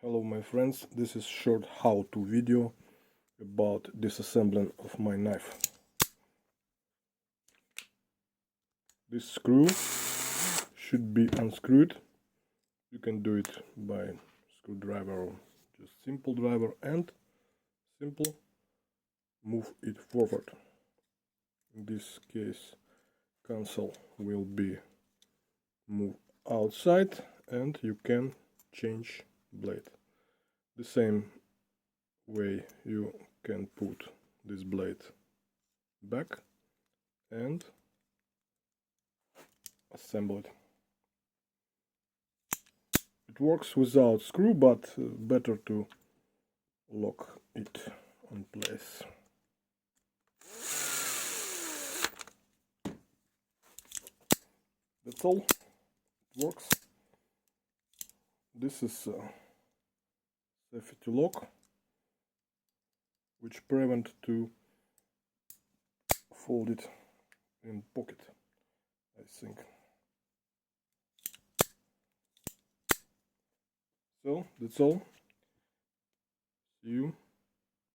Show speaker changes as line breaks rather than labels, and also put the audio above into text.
Hello my friends, this is short how-to video about disassembling of my knife. This screw should be unscrewed. You can do it by screwdriver or just simple driver and simple move it forward. In this case console will be moved outside and you can change blade. The same way you can put this blade back and assemble it. It works without screw, but better to lock it on place. That's all. It works. This is safety lock, which prevent to fold it in pocket, I think. So that's all. See you